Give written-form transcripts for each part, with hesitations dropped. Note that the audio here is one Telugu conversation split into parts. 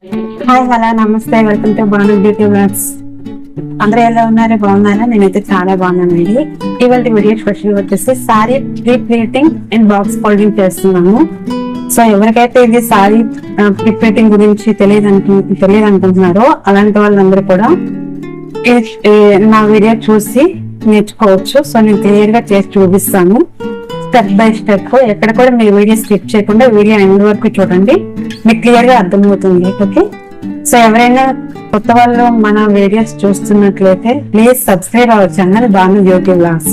హాయ్ హలో నమస్తే, welcome to Banu beauty vlogs. అందరూ ఎలా ఉన్నారు? బాగున్నారా? నేనైతే చాలా బాగున్నానండి. ఇవాళ వీడియో స్పెషల్ వచ్చేసి sari pre pleating and box folding చేస్తున్నాము. సో ఎవరికైతే ఇది సారీ ప్రీ ప్లీటింగ్ గురించి తెలియదు అనుకుంటున్నారో అలాంటి వాళ్ళందరూ కూడా నా వీడియో చూసి నేర్చుకోవచ్చు. సో నేను క్లియర్ గా చేసి చూపిస్తాను స్టెప్ బై స్టెప్. ఎక్కడ కూడా మీ వీడియో స్కిప్ చేయకుండా వీడియో ఎండ్ వరకు చూడండి, మీకు క్లియర్ గా అర్థమవుతుంది. ఓకే, సో ఎవరైనా కొత్త వాళ్ళు మన వీడియోస్ చూస్తున్నట్లయితే please subscribe our channel Banu beauty vlogs.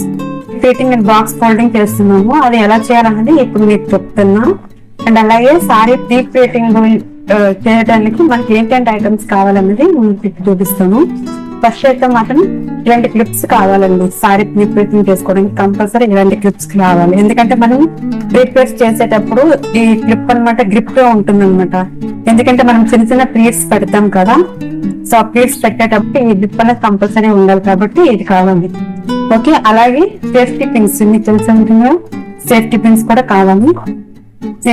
Fitting and box folding చేస్తున్నాము, అది ఎలా చేయాలనేది ఇప్పుడు మీకు చెప్తున్నా. అండ్ అలాగే సారీ ప్రీ ఫిట్టింగ్ చేయడానికి మనకి ఏంటంటే ఐటమ్స్ కావాలనేది మీకు చూపిస్తాను. ఫస్ట్ అయితే మాత్రం ఇలాంటి క్లిప్స్ కావాలండి. సారీ ప్రీ ప్లీటింగ్ చేసుకోవడానికి కంపల్సరీ ఇలాంటి క్లిప్స్ కావాలి. ఎందుకంటే మనం ప్రీ ప్లీట్స్ చేసేటప్పుడు ఈ క్లిప్ అనమాట గ్రిప్ గా ఉంటుంది అనమాట. ఎందుకంటే మనం చిన్న చిన్న ప్లీట్స్ పెడతాం కదా, సో ఆ ప్లీట్స్ పెట్టేటప్పుడు ఈ గ్రిప్ అనేది కంపల్సరీ ఉండాలి కాబట్టి ఇది కావాలి. ఓకే, అలాగే సేఫ్టీ పిన్స్, మీకు తెలిసి సేఫ్టీ పిన్స్ కూడా కావాలి.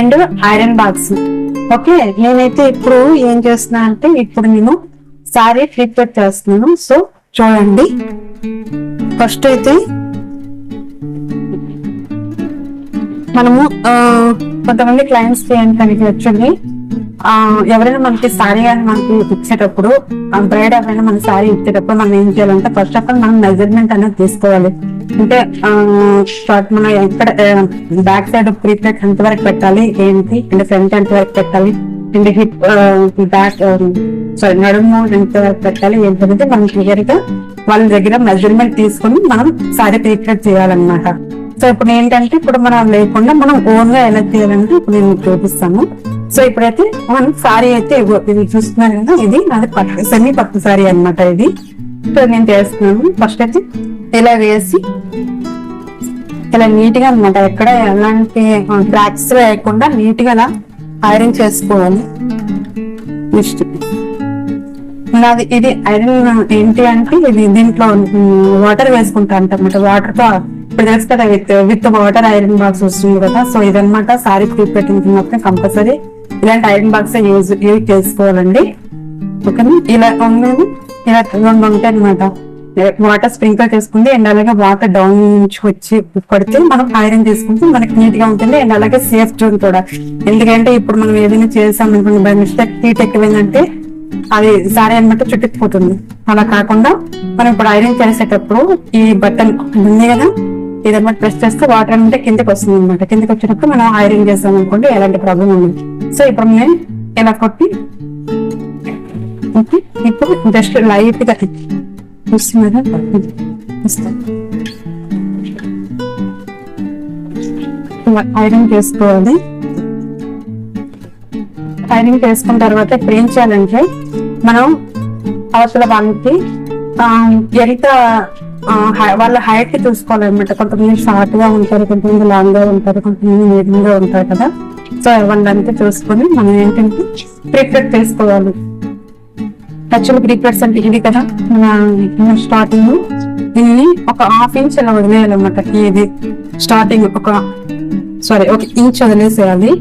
And iron box. ఓకే, నేనైతే ఇప్పుడు ఏం చేస్తున్నా అంటే ఇప్పుడు నేను సారీ ఫ్లిప్ చేస్తున్నాను. సో చూడండి, ఫస్ట్ అయితే మనము కొంతమంది క్లయింట్స్ ఏంటంటే యాక్చువల్లీ ఎవరైనా మనకి సారీ కానీ మనకి ఇచ్చేటప్పుడు బ్రైడ్ ఎవరైనా మన సారీ ఇచ్చేటప్పుడు మనం ఏం చేయాలంటే ఫస్ట్ ఆఫ్ ఆల్ మనం మెజర్మెంట్ అనేది తీసుకోవాలి. అంటే మనం ఎక్కడ బ్యాక్ సైడ్ ప్రీప్లేట్ ఎంత వరకు పెట్టాలి ఏంటి, అంటే ఫ్రంట్ ఎంత వరకు పెట్టాలి, అండ్ హిప్ బ్యాక్ నడుము ఎంత వరకు పెట్టాలి ఏంటంటే మనం క్లియర్ గా వాళ్ళ దగ్గర మెజర్మెంట్ తీసుకుని మనం సారీ ప్రీప్లేట్ చేయాలన్నమాట. సో ఇప్పుడు ఏంటంటే ఇప్పుడు మనం లేకుండా మనం ఓన్ గా ఎలా చేయాలంటే ఇప్పుడు నేను చూపిస్తాను. సో ఇప్పుడైతే మనం సారీ అయితే ఇది చూస్తున్నారు కదా, ఇది నాది పట్టు సెమీ పట్టు సారీ అనమాట ఇది. సో నేను చేస్తున్నాను. ఫస్ట్ అయితే ఇలా వేసి ఇలా నీట్ గా అనమాట, ఎక్కడ ఎలాంటి బ్లాక్స్ వేయకుండా నీట్ గా ఐరన్ చేసుకోవాలి. నెక్స్ట్ నాది ఇది ఐరన్ ఏంటి అంటే ఇది దీంట్లో వాటర్ వేసుకుంటా అంటమాట. వాటర్ తో ఇప్పుడు తెలుసు కదా విత్ వాటర్ ఐరన్ బాక్స్ వస్తుంది కదా. సో ఇదనమాట సారీ ప్రీ ప్లీటింగ్ మాత్రం కంపల్సరీ ఇలాంటి ఐరన్ బాక్స్ యూజ్ చేసుకోవాలండి. ఓకేనా, ఇలా ఉండేది ఇలా రెండు ఉంటాయి అనమాట. వాటర్ స్ప్రింకిల్ చేసుకుంది అండ్ అలాగే వాటర్ డౌన్ నుంచి వచ్చి పడితే మనం ఐరన్ చేసుకుంటే మనకి నీట్ గా ఉంటుంది. అండ్ అలాగే సేఫ్ జోన్ కూడా, ఎందుకంటే ఇప్పుడు మనం ఏదైనా చేసాం అనుకోండి బై మిస్టేక్ హీట్ ఎక్కువైందంటే అది సారీ అనమాట చుట్టుకుపోతుంది. అలా కాకుండా మనం ఇప్పుడు ఐరన్ చేసేటప్పుడు ఈ బటన్ ఉంది కదా, ఇదన్నమాట ప్రెస్ చేస్తే వాటర్ అంటే కిందకి వస్తుంది అనమాట. కిందకి వచ్చినప్పుడు మనం ఐరన్ చేస్తాం అనుకోండి ఎలాంటి ప్రాబ్లం ఉంది. సో ఇప్పుడు నేను ఇలా కొట్టి ఇప్పుడు జస్ట్ లైట్ గా వస్తుంది ఐరన్ చేసుకోవాలి. ఐరన్ చేసుకున్న తర్వాత ఇప్పుడు ఏం చేయాలంటే మనం అవతల వాళ్ళకి ఎంత వాళ్ళ హైట్ కి చూసుకోవాలన్నమాట. కొంతమంది షార్ట్ గా ఉంటారు, కొంతమంది లాంగ్ గా ఉంటారు, కొంతమంది మీడియం గా ఉంటారు కదా. సో వాళ్ళంతా చూసుకొని మనం ఏంటంటే ప్రిపేర్ చేసుకోవాలి. యాక్చువల్ ప్రీప్లేట్స్ అంటే ఇది కదా, మన స్టార్టింగ్ దీన్ని ఒక ½ ఇంచ్ అలా వదిలేయాలన్నమాట. ఇది స్టార్టింగ్ ఒక ఇంచ్ వదిలేసేయాలి.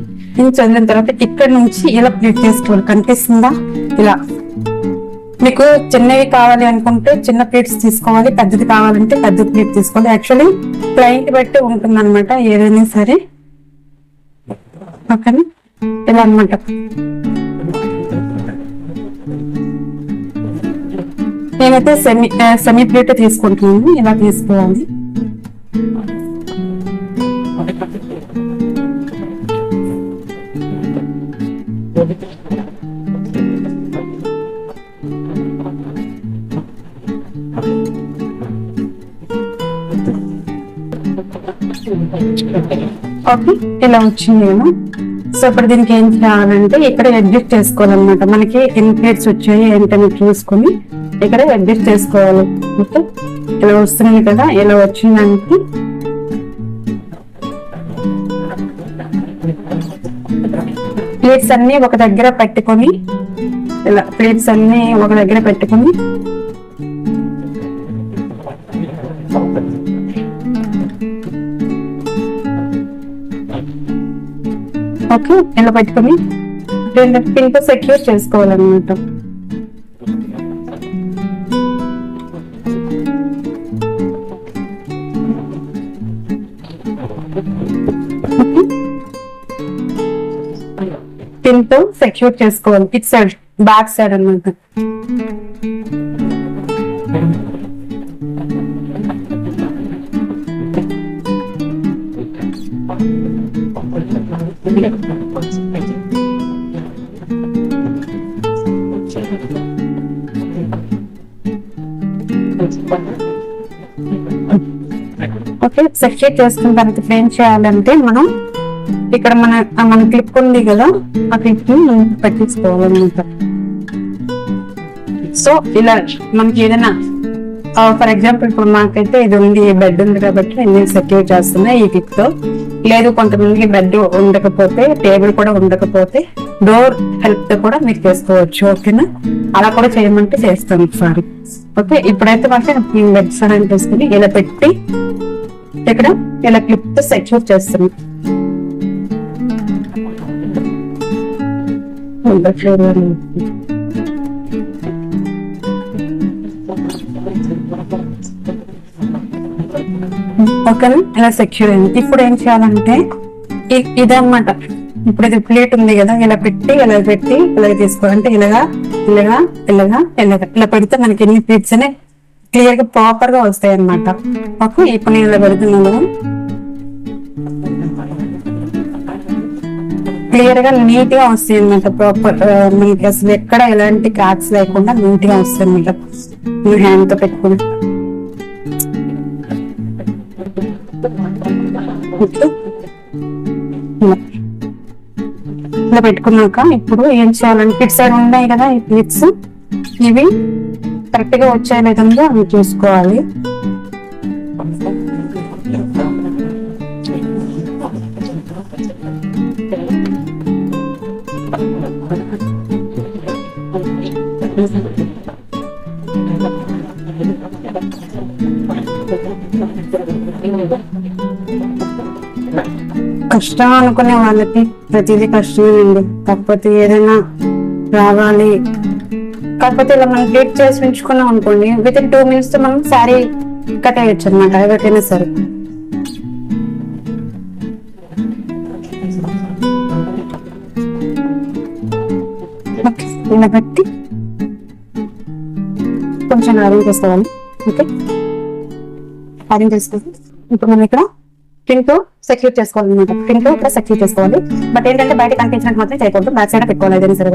ఇంచ్ వదిలిన తర్వాత ఇక్కడ నుంచి ఇలా ప్లీట్ చేసుకోవాలి. కనిపిస్తుందా? ఇలా మీకు చిన్నవి కావాలి అనుకుంటే చిన్న ప్లేట్స్ తీసుకోవాలి, పెద్దది కావాలంటే పెద్ద ప్లేట్ తీసుకోవాలి. యాక్చువల్లీ క్లయింట్ బట్టి ఉంటుంది అనమాట ఏదైనా సరే. ఓకేనా, ఇలా అనమాట. నేనైతే సెమీ ప్లేట్ తీసుకుంటున్నాను. ఇలా తీసుకోవాలి. ఓకే, ఇలా వచ్చింది కదా. సో ఇప్పుడు దీనికి ఏం చేయాలంటే ఇక్కడ అడ్జస్ట్ చేసుకోవాలన్నమాట. మనకి ఎన్ని ప్లేట్స్ వచ్చాయి ఏంటని చూసుకొని ఇక్కడ అడ్జస్ట్ చేసుకోవాలి. ఓకే, ఇలా వస్తుంది కదా. ఇలా వచ్చిందానికి ప్లేట్స్ అన్ని ఒక దగ్గర పెట్టుకొని ఇలా ప్లేట్స్ అన్ని ఒక దగ్గర పెట్టుకొని ఓకే ఇలా పెట్టుకొని పిన్ తో సెక్యూర్ చేసుకోవాలన్నమాట. పిన్ తో సెక్యూర్ చేసుకోవాలి ఇట్ సైడ్ బ్యాక్ సైడ్ అన్నమాట. ఓకే, సెక్యూర్ చేసుకున్న తర్వాత ఏం చేయాలంటే మనం ఇక్కడ మన క్లిప్ ఉంది కదా, ఆ క్లిప్ ని మనం పెట్టించుకోవాలన్నమాట. సో ఇలా మనకి ఏదైనా ఫర్ ఎగ్జాంపుల్ ఇప్పుడు మాకైతే ఇది ఉంది, బెడ్ ఉంది కాబట్టి నేను సెక్యూర్ చేస్తున్నా ఈ క్లిప్ తో. లేదు కొంతమందికి బెడ్ ఉండకపోతే, టేబుల్ కూడా ఉండకపోతే డోర్ హెల్ప్ తో కూడా మీరు చేసుకోవచ్చు. ఓకేనా, అలా కూడా చేయమంటే చేస్తాను ఒకసారి. ఓకే, ఇప్పుడైతే మాత్రం బెడ్ సహాయం చేసుకుని ఇలా పెట్టి ఇక్కడ ఇలా క్లిప్ తో సెక్యూర్ చేస్తున్నాం. ఓకేనా, ఇలా సెక్యూర్ అయింది. ఇప్పుడు ఏం చేయాలంటే ఇదన్నమాట, ఇప్పుడు ఇది ప్లేట్ ఉంది కదా, ఇలా పెట్టి ఇలా తీసుకోవాలంటే ఇలాగా ఇలాగా ఇలాగా ఇలాగా ఇలా పెడితే మనకి ఎన్ని ప్లేట్స్ అనే క్లియర్ గా ప్రాపర్ గా వస్తాయి అన్నమాట. ఓకే, ఇప్పుడు నేను ఇలా పెడుతున్నాను, క్లియర్ గా నీట్ గా వస్తాయి అన్నమాట. ప్రాపర్ మనకి అసలు ఎక్కడ ఎలాంటి క్రాక్స్ లేకుండా నీట్ గా వస్తాయి అన్నమాట. నువ్వు హ్యాండ్ తో పెట్టుకుని ఇలా పెట్టుకున్నాక ఇప్పుడు ఏం చేయాలంటే ఇటు సైడ్ ఉన్నాయి కదా ఈ ప్లేట్స్, ఇవి కరెక్ట్ గా వచ్చాయి లేదో అవి చూసుకోవాలి. కష్టం అనుకునే వాళ్ళకి ప్రతిదీ కష్టమేనండి. కాకపోతే ఏదైనా రావాలి, కాకపోతే ఇలా మనం ప్లేట్ చేసి ఉంచుకున్నాం అనుకోండి, విత్ ఇన్ 2 minutes తో మనం శారీ కట్ అయ్యొచ్చు అనమాట. ఎవరికైనా సరే ఇలా పెట్టి కొంచెం అరేంజ్ చేసుకోవాలి. ఓకే, అరేంజ్ చేసుకోవాలి. ఇప్పుడు మనం ఇక్కడ పిన్ తో సెక్యూర్ చేసుకోవాలి అనమాట. పిన్ తో ఇక్కడ సెక్యూర్ చేసుకోవాలి. బట్ ఏంటంటే బయట కనిపించినట్టు మాత్రం చేయకూడదు, బ్యాక్ సైడ్ పెట్టుకోవాలి ఏదైనా సరే.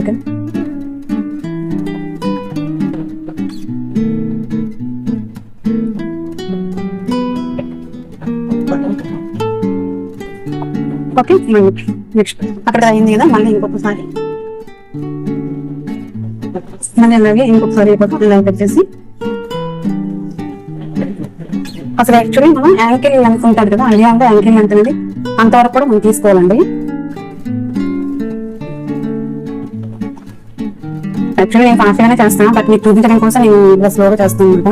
Okay, okay. నెక్స్ట్ అక్కడ అయింది కదా, మళ్ళీ ఇంకొకసారి అలాగే ఇంకొకసారి ఇలా పెట్టేసి అసలు యాక్చువల్లీ మనం యాంకిల్ లెంత్ ఉంటుంది కదా, అదే అంటే యాంకిల్ లెంత్ అనేది అంతవరకు కూడా మనం తీసుకోవాలండి. యాక్చువల్లీ నేను ఫాస్ట్ గానే చేస్తాను, బట్ మీకు చూపించడం కోసం నేను ఇలా స్లోగా చేస్తాను అనమాట.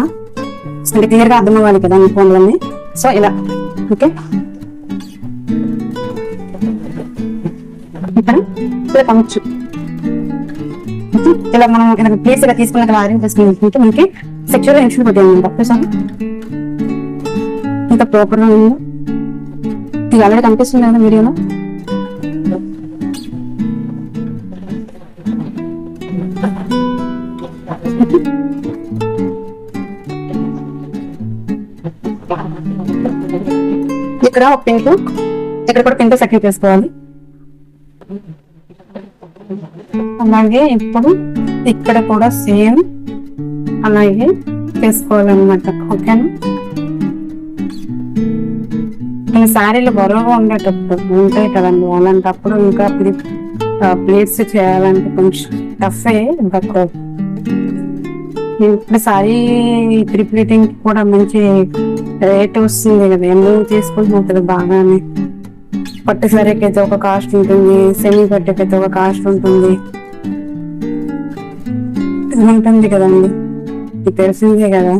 అంటే క్లియర్ గా అర్థం అవ్వాలి కదా మీ ఫోన్లన్నీ. సో ఇలా ఓకే, ఇలా కమచ్చు. ఇలా మనం ఇలా ప్లేస్ ఇలా తీసుకున్న అరేంజ్ చేసుకుంటే మనకి సెక్యూర్ గా ఇన్షూర్ పెట్టాను. ఇంత ప్రాపర్ గా ఉంది, ఇది ఆల్రెడీ కనిపిస్తుంది కదా వీడియోలో. ఇక్కడ ఒక పిన్ తో ఇక్కడ కూడా పిన్ తో సెక్యూర్ చేసుకోవాలి. అలాగే ఇప్పుడు ఇక్కడ కూడా సేమ్ అలాగే చేసుకోవాలన్నమాట. ఓకేనా, ఈ శారీలు బరువుగా ఉండేటప్పుడు ఉంటాయి కదండి, అలాంటప్పుడు ఇంకా ప్లేట్స్ చేయాలంటే కొంచెం టఫే. బట్ ఇప్పుడు శారీ ప్రిప్లీటింగ్ కూడా మంచి రేట్ వస్తుంది కదా, అమౌంట్ తీసుకుంటున్నాం కదా బాగానే. పట్టు శారీకి అయితే ఒక కాస్ట్ ఉంటుంది, సెమీ పట్టుకి అయితే ఒక కాస్ట్ ఉంటుంది కదండి, ఇది తెలిసిందే కదా.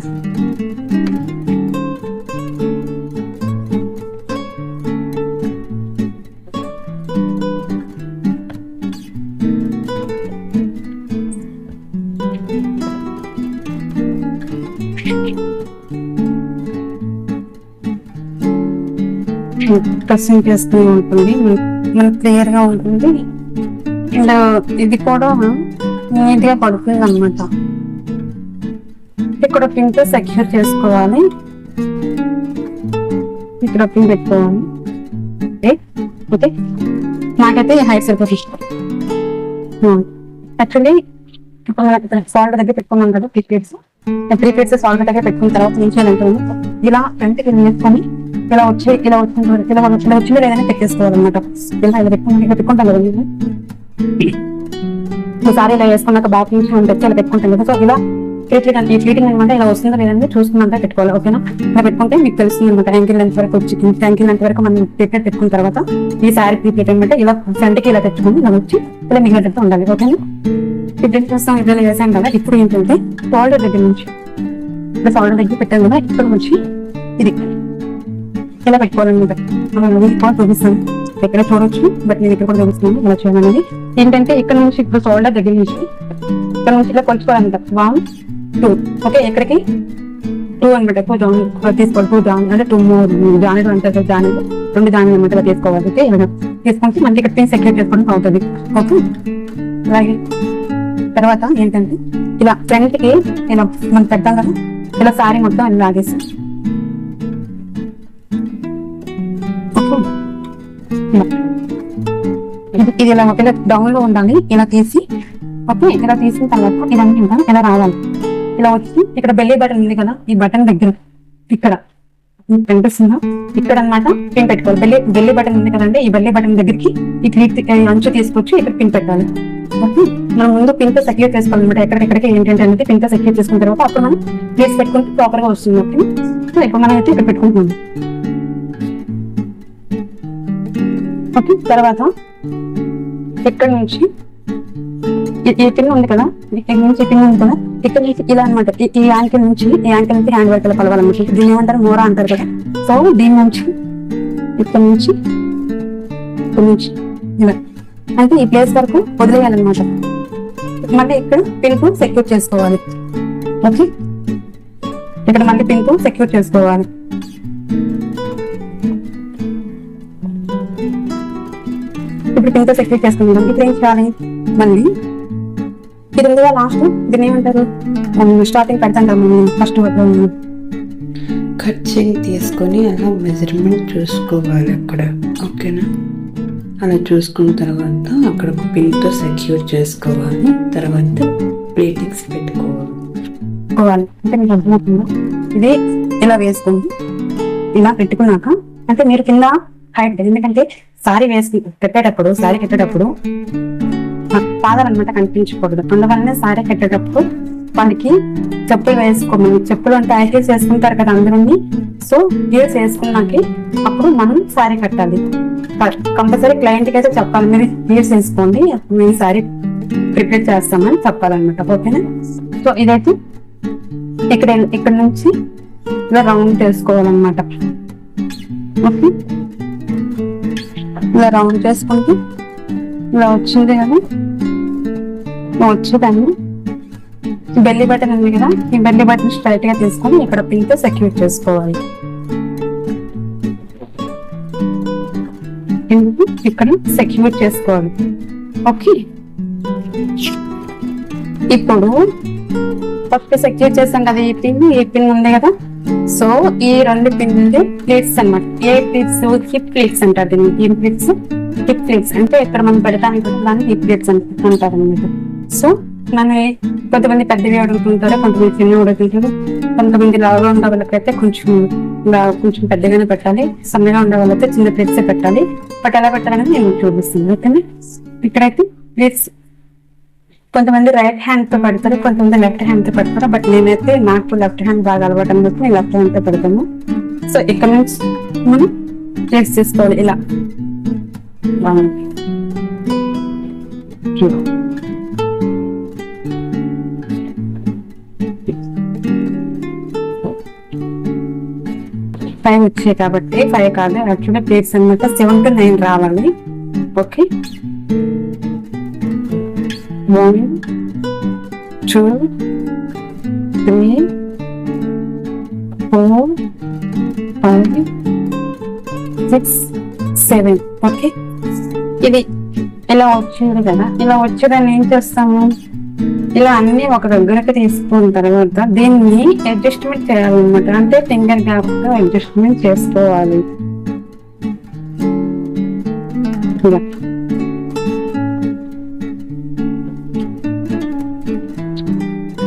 ప్రెస్సింగ్ చేస్తూ ఉంటుంది, మనకు క్లియర్ గా ఉంటుంది. అండ్ ఇది కూడా నీట్ గా పడుతుంది అనమాట. ఇక్కడ పిన్ తో సెక్యూర్ చేసుకోవాలి, ఇక్కడ పిన్ పెట్టుకోవాలి. ఓకే, నాకైతే హైట్ సరిపోతుంది. యాక్చువల్లీ సాల్ట్ దగ్గర పెట్టుకున్నాం కదా, 3 ప్లేట్స్ సాల్ట్ దగ్గర పెట్టుకున్న తర్వాత ఏం చేయాలంటే ఇలా ఫ్రంట్ కి వేసుకొని ఇలా వచ్చిందో లేదని చెక్ చేసుకోవాలన్నమాట. ఇలా పెట్టుకుంటాం కదా, ఒకసారి ఇలా వేసుకున్నాక బ్యాక్ నుంచి మనం తెచ్చి ఇలా పెట్టుకుంటాం కదా. సో ఇలా ఈ ఫ్లీటింగ్ అనమాట, ఇలా వస్తుందో లేదని చూసుకున్నాక పెట్టుకోవాలి. ఓకేనా, ఇలా పెట్టుకుంటే మీకు తెలుస్తుంది అనమాట. యాంకిల్ లెంత్ వరకు వచ్చి యాంకిల్ లెంత్ వరకు మనం పెట్టుకున్న తర్వాత ఈ శారీ ప్లీట్ అనమాట ఇలా ఫ్రంట్ కి ఇలా తెచ్చుకొని ఇలా వచ్చి ఇలా మిగిలినట్టు ఉండాలి. ఓకేనా, ఇప్పుడు చూస్తాం ఇట్లా వేసాం కదా. ఇప్పుడు ఏంటంటే షోల్డర్ దగ్గర నుంచి ఇలా షోల్డర్ దగ్గర పెట్టాం కదా, ఇక్కడ నుంచి ఇది ఇలా పెట్టుకోవాలన్నమాట. మనం చూపిస్తాను, ఎక్కడ చూడొచ్చు, బట్ నేను ఇక్కడ కూడా చూపిస్తున్నాను ఇలా చేయాలనేది. ఏంటంటే ఇక్కడ నుంచి ఇప్పుడు షోల్డర్ దగ్గర నుంచి ఇక్కడ నుంచి ఇలా కొలుచుకోవాలంట. 1 2 ఓకే, ఎక్కడికి 2 అనమాట. 2 జాన్ తీసుకోవాలి, 2 జాన్ అంటే 2 జానీలు అంటారు, జానీలు 2 జానీలు అనమాట ఇలా తీసుకోవాలి. ఓకే, ఇలా తీసుకుంటే మనకి ఇక్కడ పిన్ సెక్యూర్ చేసుకోవడం అవుతుంది. ఓకే, అలాగే తర్వాత ఏంటంటే ఇలా ఫ్రంట్ కి ఇలా మనం పెడతాం కదా, ఇలా సారీ మొత్తం ఇలా లాగేసి ఇది ఇలా ఇలా డౌన్ లో ఉండాలి. ఇలా తీసి ఓకే, ఇలా తీసిన తర్వాత ఇదంతా ఇలా రావాలి. ఇలా వచ్చి ఇక్కడ బెల్లీ బటన్ ఉంది కదా, ఈ బటన్ దగ్గర ఇక్కడ కనిపిస్తుందా, ఇక్కడ అనమాట పిన్ పెట్టుకోవాలి. బెల్లీ బటన్ ఉంది కదండి, ఈ బెల్లీ బటన్ దగ్గరికి ఈ క్లీట్ అంచు తీసుకొచ్చి ఇక్కడ పిన్ పెట్టాలి. ఓకే, మనం ముందు పిన్ తో సెక్యూర్ చేసుకోవాలన్నమాట. ఎక్కడికి ఏంటంటే అనేది పిన్ తో సెక్యూర్ చేసుకున్న తర్వాత అప్పుడు మనం ప్లేస్ పెట్టుకుంటే ప్రాపర్ గా వస్తుంది. ఓకే, సో ఇప్పుడు మనం అయితే ఇక్కడ పెట్టుకుంటున్నాం. ఓకే, తర్వాత ఇక్కడ నుంచి ఈ పిన్ ఉంది కదా, ఇక్కడ నుంచి పిన్ ఉంది కదా, ఇక్కడ నుంచి ఇలా అనమాట. ఈ యాంకిల్ నుంచి హ్యాండ్ వర్క్ లో కలవాలన్నమాట. దీని ఏమంటారు, మోరా అంటారు కదా. సో దీని నుంచి ఇక్కడ నుంచి ఇలా అంటే ఈ ప్లేస్ వరకు వదిలేయాలన్నమాట. మళ్ళీ ఇక్కడ పిన్ కు సెక్యూర్ చేసుకోవాలి. ఓకే, ఇక్కడ మళ్ళీ పిన్ కు సెక్యూర్ చేసుకోవాలి. ఇప్పుడు పిన్ తో సెక్యూర్ చేసుకుందాం. ఇప్పుడు ఏం చేయాలి, మళ్ళీ ఇది ఉంది కదా లాస్ట్, దీన్ని ఏమంటారు, స్టార్టింగ్ పెడతాం కదా మనం ఫస్ట్ కట్చింగ్ తీసుకొని అలా మెజర్మెంట్ చూసుకోవాలి అక్కడ. ఓకేనా, అలా చూసుకున్న తర్వాత అక్కడ పిన్తో సెక్యూర్ చేసుకోవాలి. తర్వాత ప్లేటింగ్స్ పెట్టుకోవాలి. అంటే మీకు అర్థమవుతుందా, ఇది ఇలా వేసుకోండి. ఇలా పెట్టుకున్నాక అంటే మీరు కింద హైట్, ఎందుకంటే సారీ కట్టేటప్పుడు పాదాలు అనమాట కనిపించకూడదు. అందువల్లనే సారీ కట్టేటప్పుడు వాళ్ళకి చెప్పులు వేసుకోమని, చెప్పులు అంటే ఐటీస్ వేసుకుంటారు కదా అందరినీ. సో ఇయర్స్ వేసుకున్నాక అప్పుడు మనం సారీ కట్టాలి. కంపల్సరీ క్లయింట్ కి అయితే చెప్పాలి, మీరు ఇయర్స్ వేసుకోండి, మేము సారీ ప్రిపేర్ చేస్తామని చెప్పాలన్నమాట. ఓకేనా, సో ఇదైతే ఇక్కడ నుంచి ఇలా రౌండ్ చేసుకోవాలన్నమాట. ఓకే, ఇలా రౌండ్ చేసుకుంటూ ఇలా వచ్చింది కదా, వచ్చేదాన్ని బెల్లీ బటన్ ఉంది కదా, ఈ బెల్లీ బటన్ స్ట్రైట్ గా తీసుకొని ఇక్కడ పిన్ తో సెక్యూర్ చేసుకోవాలి. ఇక్కడ సెక్యూర్ చేసుకోవాలి. ఓకే, ఇప్పుడు ఫస్ట్ సెక్యూర్ చేస్తాం కదా, ఈ పిన్ ఉంది కదా. సో ఈ 2 పిన్లు ప్లేట్స్ అనమాట. ఏ ప్లేట్స్, హిప్ ప్లేట్స్ అంటారు దీన్ని. హిప్ ప్లేట్స్ అంటే ఇక్కడ మనం పెడతానికి దాన్ని హిప్ ప్లేట్స్ అంటారు అనమాట. సో మన కొంతమంది పెద్దవి అడుగుతుంటారు, కొంతమంది చిన్న అడుగుతుంటారు, కొంతమంది లావుగా ఉండే వాళ్ళకైతే కొంచెం పెద్దగానే పెట్టాలి, సన్నగా ఉండే వాళ్ళైతే చిన్న ప్లేట్స్ పెట్టాలి. బట్ ఎలా పెట్టాలనేది నేను చూపిస్తాను. ఓకేనా, ఇక్కడైతే ప్లేట్స్ కొంతమంది రైట్ హ్యాండ్ తో పెడతారు, కొంతమంది లెఫ్ట్ హ్యాండ్ తో పెడతారు. బట్ నేనైతే నాకు లెఫ్ట్ హ్యాండ్ బాగా అలవాటు అని నేను లెఫ్ట్ హ్యాండ్ తో పెడతాను. సో ఇక్కడ నుంచి మనం ప్లేట్స్ తీసుకోవాలి. ఇలా 1 2 5 వచ్చాయి కాబట్టి 5 కాదు, యాక్చువల్గా ప్లేట్స్ అనమాట 7 to 9 రావాలి. ఓకే, 1 2 3 4 5 6 7. ఓకే, ఇది ఇలా వచ్చింది కదా. ఇలా వచ్చేదాన్ని ఏం చేస్తాము, ఇలా అన్ని ఒక దగ్గరకు తీసుకున్న తర్వాత దీన్ని అడ్జస్ట్మెంట్ చేయాలన్నమాట. అంటే ఫింగర్ గ్యాప్ తో అడ్జస్ట్మెంట్ చేసుకోవాలి.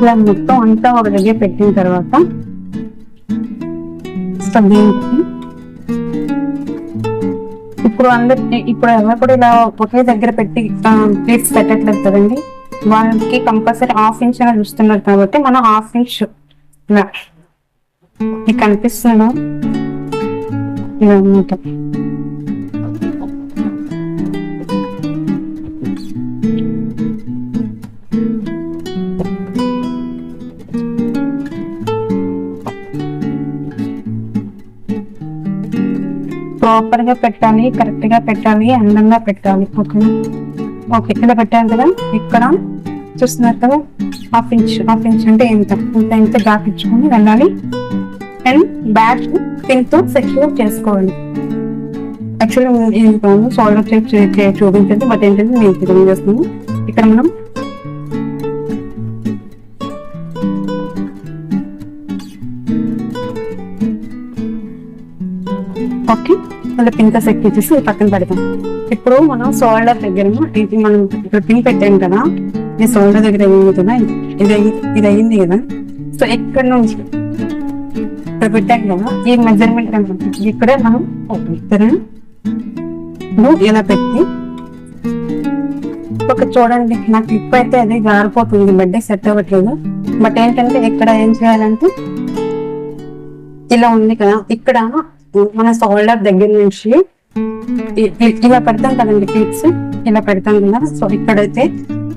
ఇలా మొత్తం అంతా ఒక దగ్గర పెట్టిన తర్వాత దీనికి ఇప్పుడు ఎవరు కూడా ఇలా ఒకే దగ్గర పెట్టి ప్లేట్స్ పెట్టట్లేదు కదండి. వాళ్ళకి కంపల్సరీ 1/2 ఇంచ్ అని చూస్తున్నారు కాబట్టి మనం 1/2 ఇంచ్ ఇలా మీకు కనిపిస్తుందా ఇలా అన్నమాట. ప్రాపర్ గా పెట్టాలి, కరెక్ట్ గా పెట్టాలి, అందంగా పెట్టాలి. ఓకే ఇలా పెట్టాలి కదా. ఇక్కడ చూస్తున్నారు కదా 1/2 ఇంచ్ అంటే ఎంత గ్యాప్ ఇచ్చుకొని వెళ్ళాలి. అండ్ బ్యాక్ పిన్ తో సెక్యూర్ చేసుకోవాలి. యాక్చువల్లీ సాల్డర్ చూపించండి, బట్ ఏంటంటే నేను తెలియజేస్తున్నాను. చేస్తున్నాను ఇక్కడ మనం ఓకే మళ్ళీ పిన్ తో సెక్యూర్ చేసి పక్కన పెడతాం. ఇప్పుడు మనం షోల్డర్ దగ్గర ఇది మనం ఇక్కడ పిన్ పెట్టాం కదా, ఈ షోల్డర్ దగ్గర అయింది కదా, ఇది అయింది కదా. సో ఇక్కడ నుంచి ఇక్కడ పెట్టాం కదా, ఈ మెజర్మెంట్ ఇక్కడ మనం ఇలా పెట్టి ఒక చూడండి. నా క్లిప్ అయితే అది జారిపోతుంది, బడ్డే సెట్ అవ్వట్లేదు. బట్ ఏంటంటే ఇక్కడ ఏం చేయాలంటే ఇలా ఉంది కదా, ఇక్కడ మన షోల్డర్ దగ్గర నుంచి ఇలా పెడతాం కదండి క్లిప్స్, ఇలా పెడతాం కదా. సో ఇక్కడైతే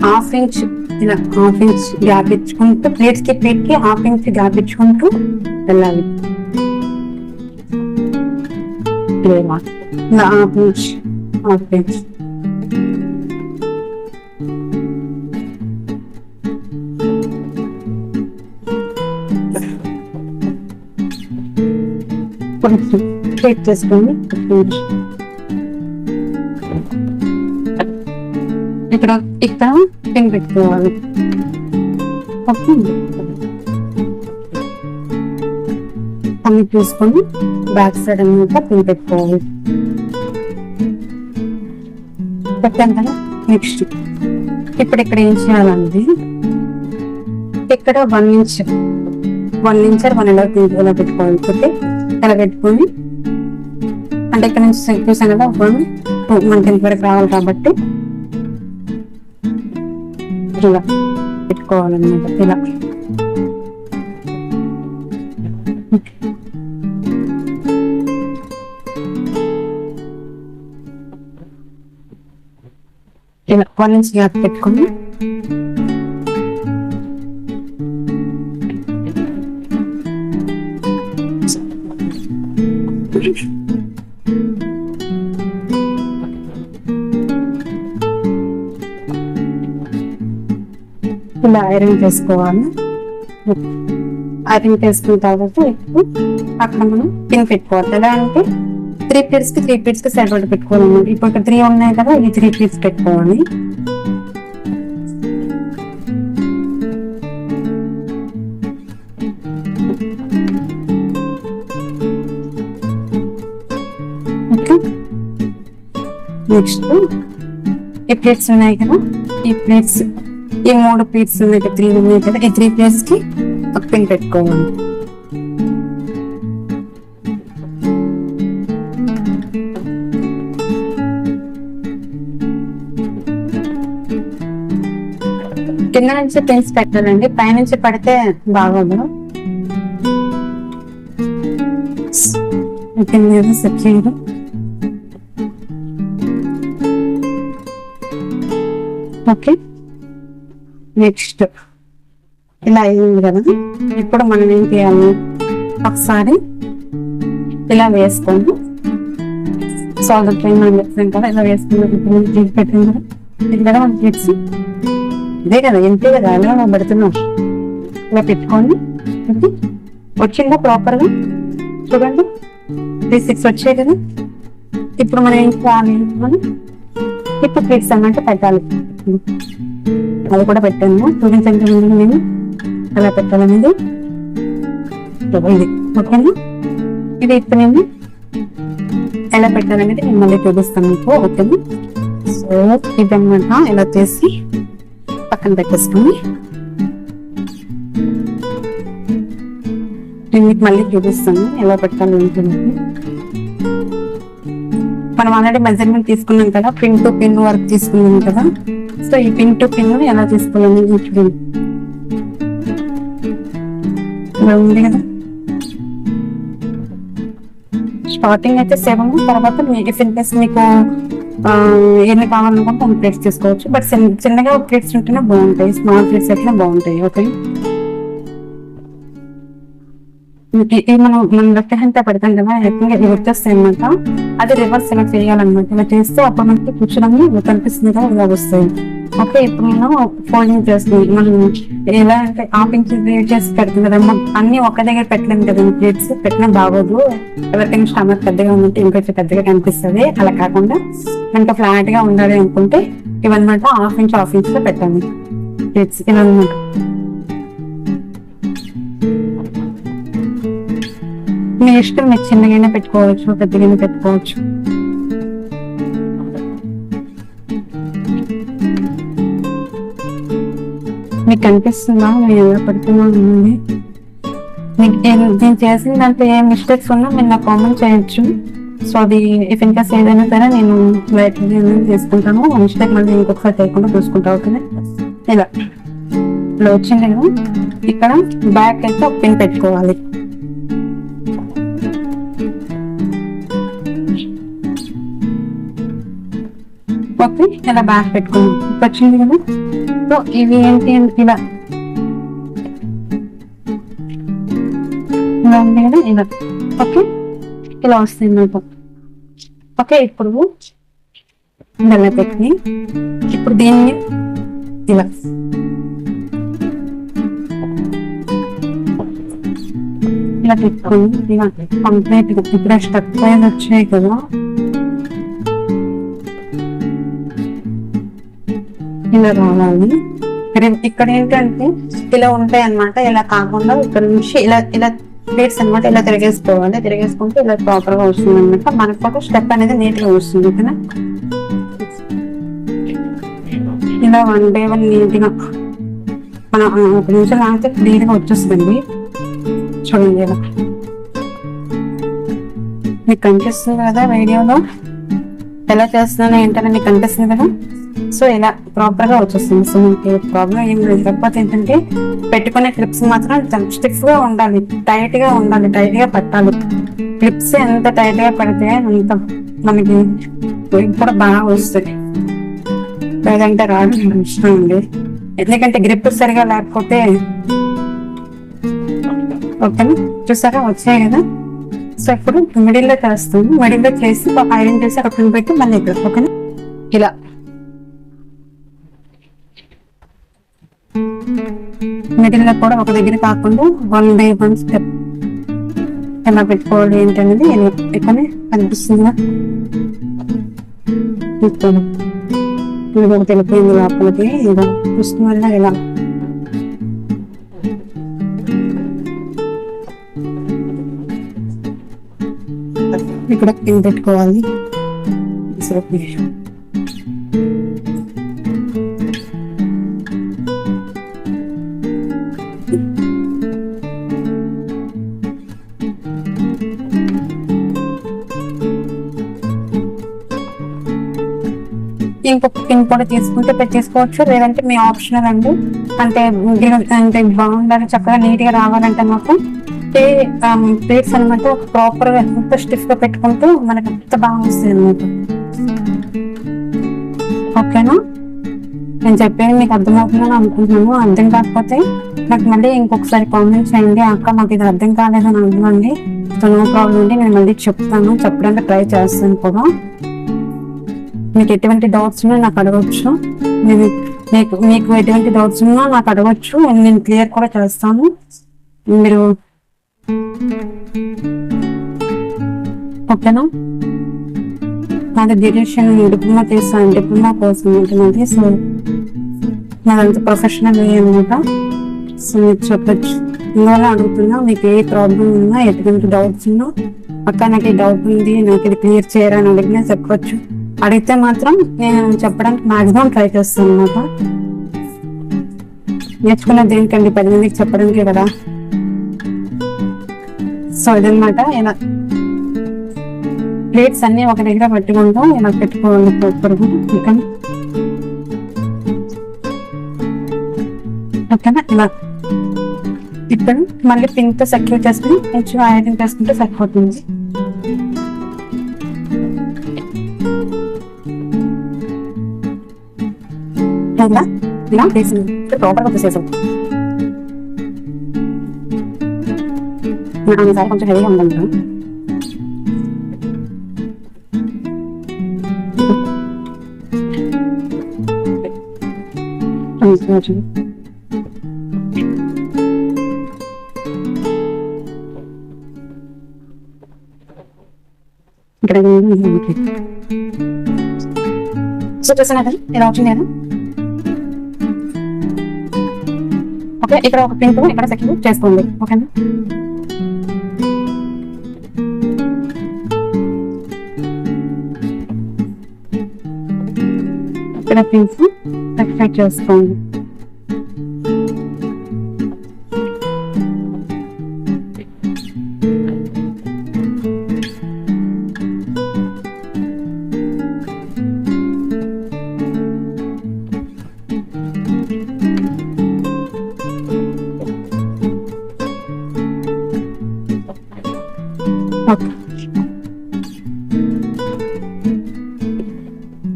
1/2 ఇంచ్ ఇలా 1/2 ఇంచ్ గ్యాప్ ఇచ్చుకుంటూ ప్లేట్స్ కి 1/2 ఇంచ్ గ్యాప్ ఇచ్చుకుంటూ వెళ్ళాలి. ఇలా 1/2 ఇంచ్ కొంచెం ప్లేట్ చేసుకొని ఇక్కడ పిన్ పెట్టుకోవాలి. ఓకే అన్ని చూసుకొని బ్యాక్ సైడ్ అంతా పిన్ పెట్టుకోవాలి. పెట్టాం కదా. నెక్స్ట్ ఇప్పుడు ఇక్కడ ఏం చేయాలంటే ఇక్కడ 1 ఇంచ్ 1.5 ఇంచ్ ఇలా పెట్టుకోవాలి. ఓకే ఇలా పెట్టుకొని అంటే ఇక్కడ నుంచి చూసాను కదా, మనకి ఇంతవరకు రావాలి కాబట్టి ఇలా పెట్టుకోవాలన్నమాట. ఇలా 1 ఇంచ్ గ్యాప్ పెట్టుకొని ఇలా ఐరన్ చేసుకోవాలి. ఐరన్ చేసుకున్న తర్వాత ఇప్పుడు అక్కడ మనం పిన్ పెట్టుకోవాలి. ఎలా అంటే 3 ప్లేట్స్ కి సరిపడి పెట్టుకోవాలన్నమాట. ఇప్పుడు ఇక్కడ 3 ఉన్నాయి కదా, ఈ 3 ప్లేట్స్ పెట్టుకోవాలి. నెక్స్ట్ ఈ ప్లేట్స్ ఉన్నాయి కదా, ఈ 3 ప్లేట్స్ ఉన్నాయి కదా, 3 ఉన్నాయి కదా, ఈ 3 ప్లేట్స్ కి ఒక పిన్ పెట్టుకోవాలి. కింద నుంచి పిన్స్ పెట్టాలండి, పైనుంచి పడితే బాగోదు. సెట్ చేయండి. ఓకే నెక్స్ట్ ఇలా అయింది కదా. ఇప్పుడు మనం ఏం చేయాలి, ఒకసారి ఇలా వేసుకోండి. సాల్డర్ పైన మనం వేస్తాం కదా, ఇలా వేసుకుని పెట్టింది కదా, ఇక్కడ మనం క్లిప్స్ ఇదే కదా, ఎంతే కదా, అలా మనం పెడుతున్నాం. ఇలా పెట్టుకోండి. వచ్చిందా ప్రాపర్ గా చూడండి. 3 6 వచ్చాయి కదా. ఇప్పుడు మనం ఏం చేయాలి, మనం ఇప్పుడు ప్లేట్స్ అన్నట్టు పెట్టాలి. అది కూడా పెట్టాను, చూపించండి ముందు నేను ఎలా పెట్టాలనేది. ఇది ఓకేనా, ఇది ఇప్పుడు నేను ఎలా పెట్టాలనేది నేను మళ్ళీ చూపిస్తాను మీకు. ఓకేనా, సో ఇదన్నమాట ఇలా చేసి పక్కన పెట్టేసుకుని నేను మీకు మళ్ళీ చూపిస్తాను ఎలా పెట్టాలి ఉంటుంది. మనం ఆల్రెడీ మెజర్మెంట్ తీసుకున్నాం కదా, పిన్ టు పిన్ వర్క్ తీసుకున్నాం కదా. సో ఈ పిన్ టు పిన్ ఎలా తీసుకోవాలని చూడండి. ఇలా ఉంది కదా, స్టార్టింగ్ అయితే 7, తర్వాత ఇఫ్ ఇన్ కేస్ మీకు ఎన్ని కావాలనుకుంటే అన్ని ప్లేట్స్ తీసుకోవచ్చు. బట్ చిన్నగా ప్లేట్స్ ఉంటేనే బాగుంటాయి, స్మాల్ ప్లేట్స్ అయితే బాగుంటాయి. ఓకే, మనం లెఫ్ట్ హ్యాండ్ తో పెడతాం కదా, ఇవి వచ్చేస్తాయి అనమాట. అది రివర్స్ ఇలా చేయాలన్నమాట. ఇలా చేస్తే అప్పుడు మనకి కూర్చోడానికి కనిపిస్తుంది కదా, ఇలా వస్తాయి. ఓకే, ఇప్పుడు నేను ఫోల్డింగ్ చేస్తుంది. మనం ఎలా అంటే హాఫ్ ఇంచ్ చేసి పెడతాం కదా, అన్ని ఒక్క దగ్గర పెట్టలేము కదా, ప్లేట్స్ పెట్టినా బాగోదు. ఎవరికైనా స్టమక్ పెద్దగా ఉంటే ఇంకొంచెం పెద్దగా కనిపిస్తుంది. అలా కాకుండా ఇంకా ఫ్లాట్ గా ఉండాలి అనుకుంటే ఇవన్నమాట హాఫ్ ఇంచ్ లో పెట్టాలి ప్లేట్స్. ఇలా అనమాట. మీ ఇష్టం, మీరు చిన్నగానే పెట్టుకోవచ్చు, పెద్దగానే పెట్టుకోవచ్చు. మీకు కనిపిస్తుందా నేను ఎలా పెడుతున్నాను? నేను చేసిన దాంట్లో ఏ మిస్టేక్స్ ఉన్నా మీరు నాకు కామెంట్ చేయొచ్చు. సో అది ఇఫ్ ఇన్ కేస్ ఏదైనా సరే నేను లైట్ చేసుకుంటాను. మిస్టేక్ మళ్ళీ ఇంకొకసారి చేయకుండా చూసుకుంటా. ఓకేనా, ఇలా వచ్చింది కదా. ఇక్కడ బ్యాక్ అయితే ఒక పిన్ పెట్టుకోవాలి. ఓకే, ఇలా బ్యాక్ పెట్టుకున్నాం. వచ్చింది కదా. సో ఇవి ఏంటి ఇలా ఉంది కదా, ఇలా. ఓకే, ఇలా వస్తుంది నాకు. ఓకే, ఇప్పుడు ఇలా పెట్టి ఇప్పుడు దీన్ని ఇలా ఇలా పెట్టుకొని ఇలా కంప్లీట్ గా ఇప్పుడు స్టక్ పైన వచ్చాయి కదా, ఇలా రావాలి. ఇక్కడ ఏంటంటే ఇలా ఉంటాయి అన్నమాట. ఇలా కాకుండా ఇక్కడ నుంచి ఇలా ఇలా ప్లేట్స్ అనమాట ఇలా తిరిగేసుకోవాలి. తిరిగేసుకుంటే ఇలా ప్రాపర్ గా వస్తుంది అనమాట. మనకు ఒక స్టెప్ అనేది నీట్ గా వస్తుంది. ఓకేనా, ఇలా 1 by 1 నీట్ గా మనం ఒక నిమిషం ఆగితే నీట్ గా వచ్చేస్తుంది. చూడండి, ఇలా మీకు కనిపిస్తుంది కదా వీడియోలో ఎలా చేస్తున్నానో ఏంటనే మీకు కనిపిస్తుంది కదా. సో ఇలా ప్రాపర్ గా వచ్చేస్తుంది. సో మీకు ప్రాబ్లం ఏం లేదు. కాకపోతే ఏంటంటే పెట్టుకునే క్లిప్స్ మాత్రం స్టిఫ్ గా ఉండాలి, టైట్ గా ఉండాలి, టైట్ గా పెట్టాలి. క్లిప్స్ ఎంత టైట్ గా పెడితే అంత మనకి కూడా బాగా వస్తుంది. లేదంటే రాదు ఇష్టం అండి. ఎందుకంటే గ్రిప్ సరిగా లేకపోతే. ఓకేనా, చూసారా వచ్చాయి కదా. సో ఇప్పుడు మిడిల్ లో చేస్తాము. మిడిల్ లో చేసి ఐరన్ చేసి అక్కడ పెట్టి మళ్ళీ ఇక్కడ. ఓకేనా, ఇలా మిడిల్ లో కూడా ఒక దగ్గర కాకుండా 1 by 1 స్టెప్ ఎలా పెట్టుకోవాలి ఏంటనేది ఇక్కడ కనిపిస్తుందా. ఒక తెలిపోయింది లోపలికి ఇలా చూస్తున్న ఇలా ఇక్కడ పిన్ పెట్టుకోవాలి. ఇంకొక పిన్ కూడా తీసుకుంటే పెట్టేసుకోవచ్చు, లేదంటే మీ ఆప్షనల్ అండి. అంటే బాగుండాలి, చక్కగా నీట్ గా రావాలంటే మాత్రం ప్లేట్స్ అనమాట ప్రాపర్ గా ఎంత స్టిఫ్ గా పెట్టుకుంటూ మనకి అంత బాగా వస్తుంది అనమాట. ఓకేనా, నేను చెప్పేది మీకు అర్థమవుతుందని అనుకుంటున్నాను. అర్థం కాకపోతే నాకు మళ్ళీ ఇంకొకసారి కామెంట్ చేయండి. అక్క మాకు ఇది అర్థం కాలేదని అనుకోండి. సో నో ప్రాబ్లం అండి, నేను మళ్ళీ చెప్తాను, చెప్పడానికి ట్రై చేస్తాను కూడా. మీకు ఎటువంటి డౌట్స్ ఉన్నా నాకు అడగచ్చు. మీకు ఎటువంటి డౌట్స్ ఉన్నా నాకు అడగచ్చు, నేను క్లియర్ కూడా చేస్తాను. మీరు ఓకేనా, నాది బ్యూటిషియన్ డిప్లొమా చేస్తాను, డిప్లొమా కోర్స్ ఉంటున్నది. సో నాదంతా ప్రొఫెషనల్ అనమాట. సో మీకు చెప్పచ్చు, ఇందువల్ల అడుగుతున్నా, మీకు ఏ ప్రాబ్లం ఉన్నా, ఎటువంటి డౌట్స్ ఉన్నా, అక్క నాకు ఈ డౌట్ ఉంది, నాకు ఇది క్లియర్ చేయరా అని అడిగినా చెప్పొచ్చు. అడిగితే మాత్రం నేను చెప్పడానికి మాక్సిమం ట్రై చేస్తాను అనమాట. నేర్చుకున్న దేనికండి, 10 మందికి చెప్పడానికి కదా. సో ఇదనమాట, ఇలా ప్లేట్స్ అన్ని ఒక దగ్గర పెట్టుకుంటాం, ఇలా పెట్టుకోవాలి ప్రాపర్గా. ఓకేనా, ఇలా ఇప్పుడు మళ్ళీ పింక్ తో సెక్యూర్ చేసుకుని కొంచెం ఐరన్ చేసుకుంటే సరిపోతుంది. ఇలా వేసింది ప్రాపర్గా వచ్చేసేసాం. సార్ కొంచెం హెవీగా ఉందంట. ఇక్కడ సో చూస్తున్నా కదా ఇలా వచ్చింది కదా. ఓకే, ఇక్కడ ఒక పింక్ ఇక్కడ సెక్యూర్ చేసుకోండి. ఓకేనా, ఇక్కడ పింక్ సెక్యూర్ చేసుకోండి.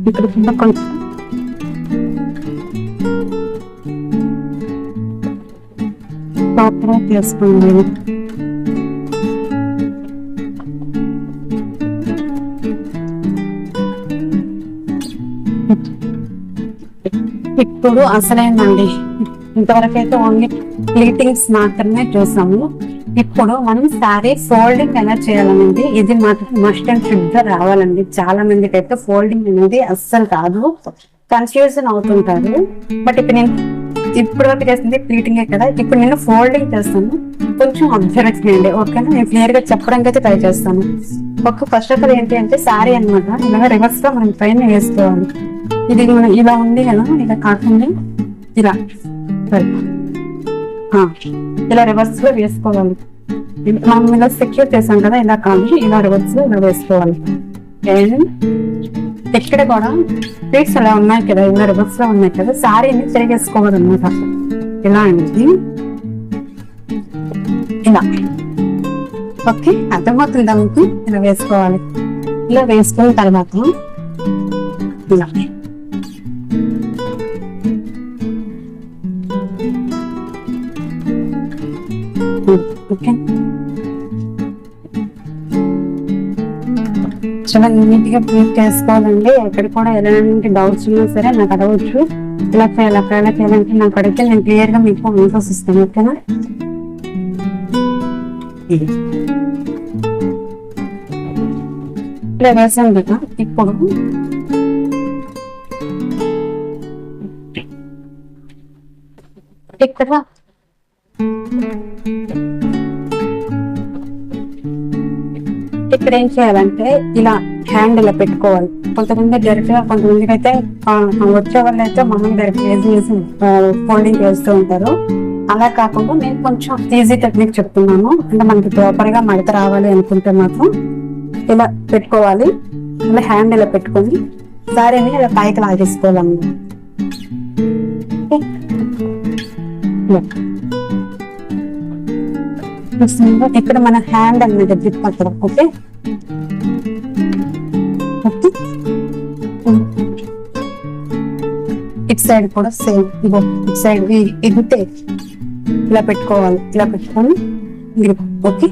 ఇక్కడ కింద కొంచెం ప్రాపర్గా చేసుకోండి. ఇప్పుడు అసలేనండి, ఇంతవరకు అయితే ఓన్లీ ప్లీటింగ్స్ మాత్రమే చూసాము. ఇప్పుడు మనం శారీ ఫోల్డింగ్ ఎలా చేయాలనేది ఇది మాత్రం మస్ట్ అండ్ షుడ్ గా రావాలండి. చాలా మందికి అయితే ఫోల్డింగ్ అనేది అస్సలు కాదు, కన్ఫ్యూజన్ అవుతుంటారు. బట్ ఇప్పుడు నేను ఇప్పుడు వరకు చేస్తుంది ప్లీటింగే కదా, ఇప్పుడు నేను ఫోల్డింగ్ చేస్తాను. కొంచెం అబ్జర్వ్ చేయండి. ఓకేనా, నేను క్లియర్ గా చెప్పడానికి అయితే ట్రై చేస్తాను. ఒక ఫస్ట్ ఆఫ్ ఆల్ ఏంటి అంటే శారీ అనమాట ఇలా రివర్స్ గా మనం పైన వేసుకోవాలి. ఇది ఇలా ఉంది కదా, ఇలా కాకుండా ఇలా ఇలా రివర్స్ లో వేసుకోవాలి. మనం ఇలా సెక్యూర్ చేసాం కదా, ఇలా కాదు, ఇలా రివర్స్ లో ఇలా వేసుకోవాలి. అండ్ ఇక్కడ కూడా ప్లేట్స్ అలా ఉన్నాయి కదా, ఇలా రివర్స్ లో ఉన్నాయి కదా, శారీని తిరిగేసుకోవాలి అనమాట. ఇలా అండి, ఇలా. ఓకే, అర్థమవుతుందా మీకు? ఇలా వేసుకోవాలి. ఇలా వేసుకున్న తర్వాత ఇలా ఓకే, చాలా నీట్ గా ప్లీట్ చేసుకోవాలండి. ఎక్కడ కూడా ఎలాంటి డౌట్స్ ఉన్నా సరే నాకు అడగవచ్చు. ఇలా చేయాలి అక్కడ ఎలా చేయాలంటే నాకు అడిగితే నేను క్లియర్ గా మీకు ఆన్సర్స్ ఇస్తాను. ఓకేనా, ఇలా వేసాను కదా. ఇప్పుడు ఇక్కడ ఇక్కడ ఏం చేయాలంటే ఇలా హ్యాండ్ ఇలా పెట్టుకోవాలి. కొంతమంది డైరెక్ట్ గా, కొంతమందికి అయితే వచ్చే వాళ్ళు అయితే మనం డైరెక్ట్ వేసి ఫోల్డింగ్ చేస్తూ ఉంటారు. అలా కాకుండా నేను కొంచెం ఈజీ టెక్నిక్ చెప్తున్నాను. అంటే మనకి ప్రాపర్ గా మడత రావాలి అనుకుంటే మాత్రం ఇలా పెట్టుకోవాలి. ఇలా హ్యాండ్ ఇలా పెట్టుకొని సారీని ఇలా పైకి లాగేసుకోవాలన్నమాట. ఇక్కడ మన హ్యాండ్ అన్నమాట జిప్ అక్కడ. ఓకే, ఇటు సైడ్ కూడా సేమ్. ఇటు సైడ్ ఎగితే ఇలా పెట్టుకోవాలి. ఇలా పెట్టుకొని ఓకే,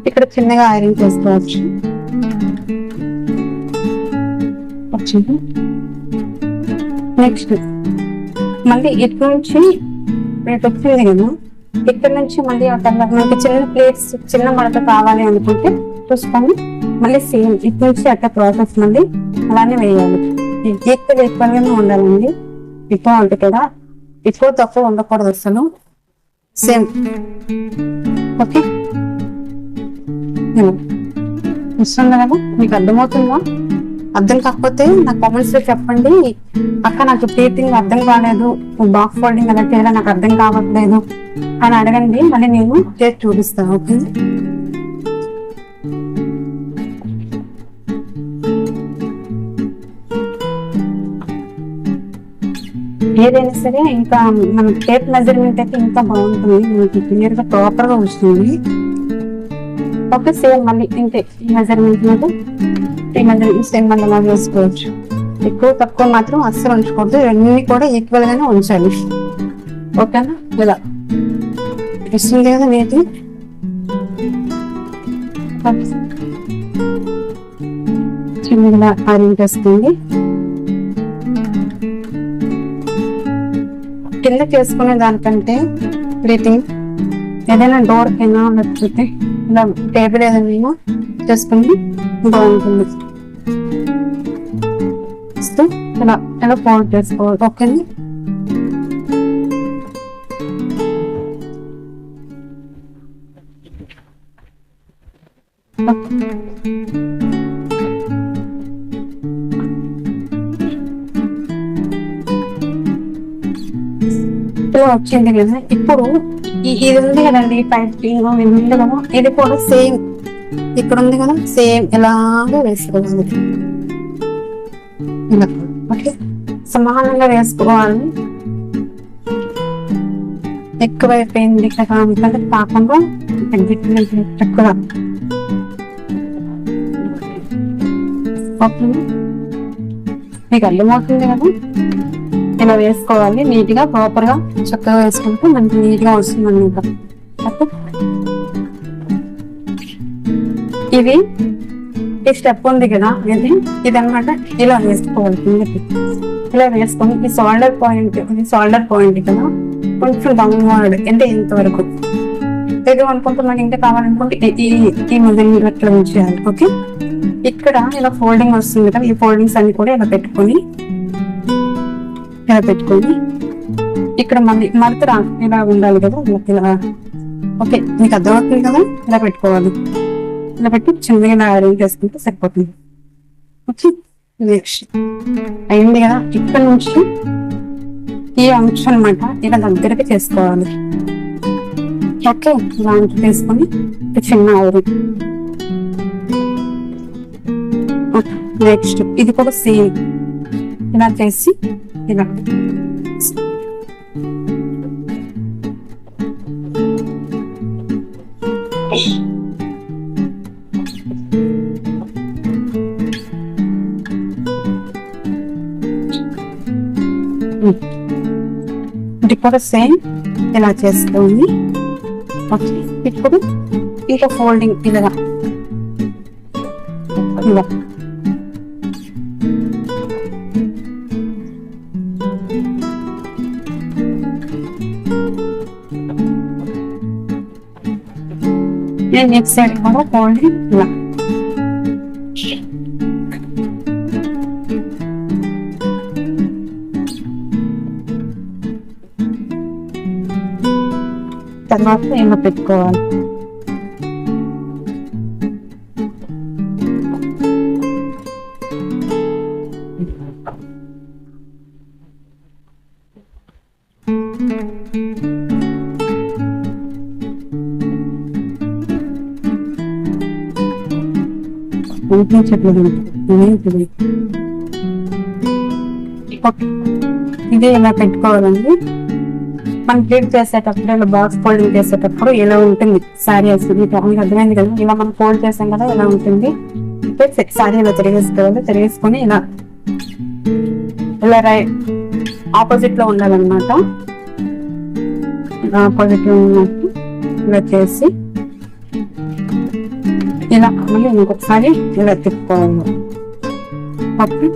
ఇక్కడ చిన్నగా ఐరన్ చేసుకోవచ్చు. నెక్స్ట్ మళ్ళీ ఇటు నుంచి ఇటు వచ్చింది కదా, ఇక్కడ నుంచి మళ్ళీ మనకి చిన్న ప్లేట్స్ చిన్న మడత కావాలి అనుకుంటే చూసుకొని మళ్ళీ సేమ్ ఇటు నుంచి అట్లా ప్రాసెస్ మళ్ళీ అలానే వేయాలి. ఈక్వల్ గానే ఉండాలండి. ఎక్కువ అంటే కదా ఎక్కువ తక్కువ ఉండకూడదు అసలు. సేమ్ ఓకే వస్తుంది కదా, మీకు అర్థమవుతుందా? అర్థం కాకపోతే నాకు కామెంట్స్ లో చెప్పండి, అక్క నాకు ప్లేటింగ్ అర్థం కాలేదు, బాక్స్ ఫోల్డింగ్ అలా చేయాలి నాకు అర్థం కావట్లేదు అని అడగండి, మళ్ళీ నేను చేసి చూపిస్తాను. ఓకే ఏదైనా సరే ఇంకా మన టేప్ మెజర్మెంట్ అయితే ఇంకా బాగుంటుంది, మనకి క్లియర్ గా ప్రాపర్ గా వస్తుంది. ఓకే సేమ్ మళ్ళీ ఇంతే ఈ మెజర్మెంట్ మీద ఈ మెజర్మెంట్ సేమ్ మళ్ళీ అలా వేసుకోవచ్చు. ఎక్కువ తక్కువ మాత్రం అస్సలు ఉంచకూడదు, అన్ని కూడా ఈక్వల్ గానే ఉంచాలి. ఓకేనా? ఇలా వస్తుంది కదా నేటి చిన్నగా అరేంజ్ చేసుకోండి. కింద చేసుకునే దానికంటే ప్లేటింగ్ ఏదైనా డోర్ కైనా లేకపోతే ఇలా టేబుల్ ఏదైనా చేసుకుని బాగుంటుంది. ఇలా ఇలా ఫోల్డ్ చేసుకోవాలి. ఓకేనా? ఇలా వచ్చింది కదా. ఇప్పుడు ఇది ఉంది కదండి పైపింగ్ ఇందులో, ఇది కూడా సేమ్ ఇక్కడ ఉంది కదా, సేమ్ ఇలాగే వేసుకోవాలి. ఇలా ఓకే సమానంగా వేసుకోవాలి. ఎక్కువైపోయింది కదా అంటే కాకుండా ఎక్కువ. ఓకే మీకు అర్థమవుతుంది కదా, ఇలా వేసుకోవాలి నీట్ గా ప్రాపర్ గా చక్కగా వేసుకుంటే మనకి నీట్ గా వస్తుంది అన్నమాట. ఇది ఈ స్టెప్ ఉంది కదా, ఇది అనమాట ఇలా వేసుకోవాలి. ఇలా వేసుకొని ఈ షోల్డర్ పాయింట్, ఇది షోల్డర్ పాయింట్ కదా, కొంచెం డౌన్వర్డ్ అంటే ఇంతవరకు ఏదో అనుకుంటున్నాను, ఇంకా కావాలనుకుంటే ఈ మొదలు అట్లా ఉంచేయాలి. ఓకే ఇక్కడ ఇలా ఫోల్డింగ్ వస్తుంది కదా, ఈ ఫోల్డింగ్స్ అన్ని కూడా ఇలా పెట్టుకొని ఇక్కడ మళ్ళీ మడత ఇలా ఉండాలి కదా, ఇలా ఓకే మీకు అర్థమవుతుంది కదా. ఇలా పెట్టుకోవాలి, ఇలా పెట్టి చిన్నగా అరేంజ్ చేసుకుంటే సరిపోతుంది. ఓకే నెక్స్ట్ అయింది కదా, ఇక్కడ నుంచి ఈ అంశం అనమాట ఇలా దగ్గరికి చేసుకోవాలి. ఓకే దాంట్లో తీసుకొని చిన్న ఐరన్. ఓకే నెక్స్ట్ ఇది కూడా సేమ్ ఇలా చేసి ఇలా ఇది కూడా సేమ్ ఇలా చేసుకోండి. ఇప్పుడు ఇక ఫోల్డింగ్ ఇలా ఇలా నెక్స్ట్ సైడ్ కూడా ఫోల్డింగ్ ఇలా తర్వాత ఏమో పెట్టుకోవాలి. ఇదే ఇలా పెట్టుకోవాలండి. మనం ప్లేట్ చేసేటప్పుడు ఇలా బాక్స్ ఫోల్డింగ్ చేసేటప్పుడు ఇలా ఉంటుంది శారీ. అసలు అర్థమైంది కదా, ఇలా మనం ఫోల్డ్ చేసాం కదా ఇలా ఉంటుంది. శారీ ఇలా తిరిగేసుకోవాలి. తిరిగేసుకొని ఇలా ఇలా ఆపోజిట్ లో ఉండాలన్నమాట. ఆపోజిట్ లో ఉన్నట్టు ఇలా చేసి ఇలా మళ్ళీ ఇంకొకసారి ఇలా తిప్పుకోవాలి. ఓకే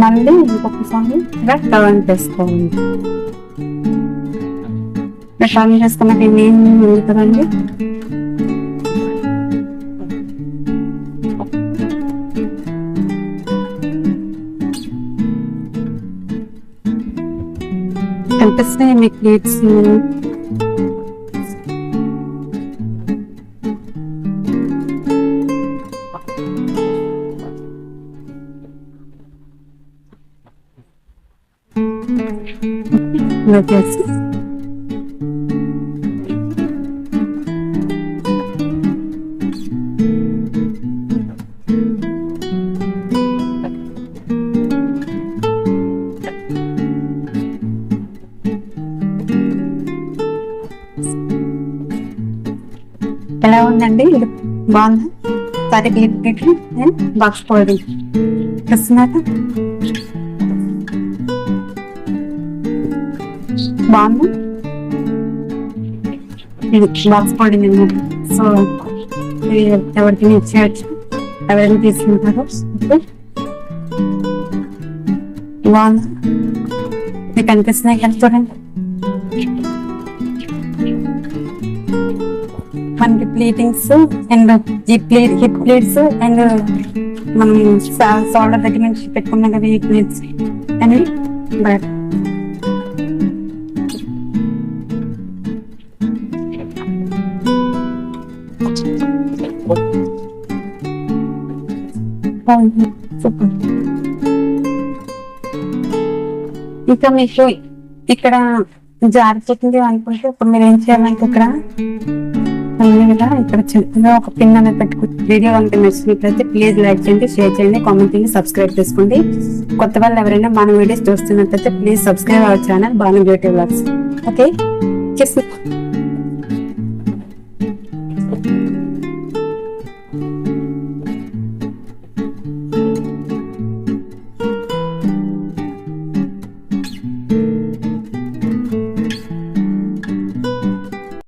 మళ్ళీ ఇంకొకసారి ఇలా టర్న్ చేసుకోవాలి. టర్న్ చేసుకున్నాక ఏం కదండి, కనిపిస్తాయి మీకు ప్లేట్స్. వచ్చేసి ఎలా ఉందండి? ఇది బాగుందా? సరే బాక్స్ పౌడర్ వస్తున్నాక బాగుంది. ఇది బాక్స్ పౌడర్ అన్నమాట. సో ఇది ఎవరికి ఇచ్చేయచ్చు, ఎవరైనా తీసుకుంటారు. బాగుంది, మీకు అనిపిస్తున్నాయి కదా చూడండి. మనకి ప్లేటింగ్స్ అండ్ ఈ హిప్ ప్లేట్స్ అండ్ మనం సోల్డర్ దగ్గర నుంచి పెట్టుకున్నాం కదా ఈ ప్లేట్స్ అండ్ బయట సూపర్. ఇంకా మీకు ఇక్కడ జారిపోతుంది అనుకుంటే ఇప్పుడు మీరు ఏం చేయాలంటే ఇక్కడ ఇక్కడ చిన్నగా ఒక పిన్ అనేది పెట్టుకుంటే వీడియో కనుక నచ్చినట్లయితే ప్లీజ్ లైక్ చేయండి, షేర్ చేయండి, కామెంట్ చేయండి, సబ్స్క్రైబ్ చేసుకోండి. కొత్త వాళ్ళు ఎవరైనా మన వీడియోస్ చూస్తున్నట్లయితే please subscribe our channel Banu beauty vlogs. Okay.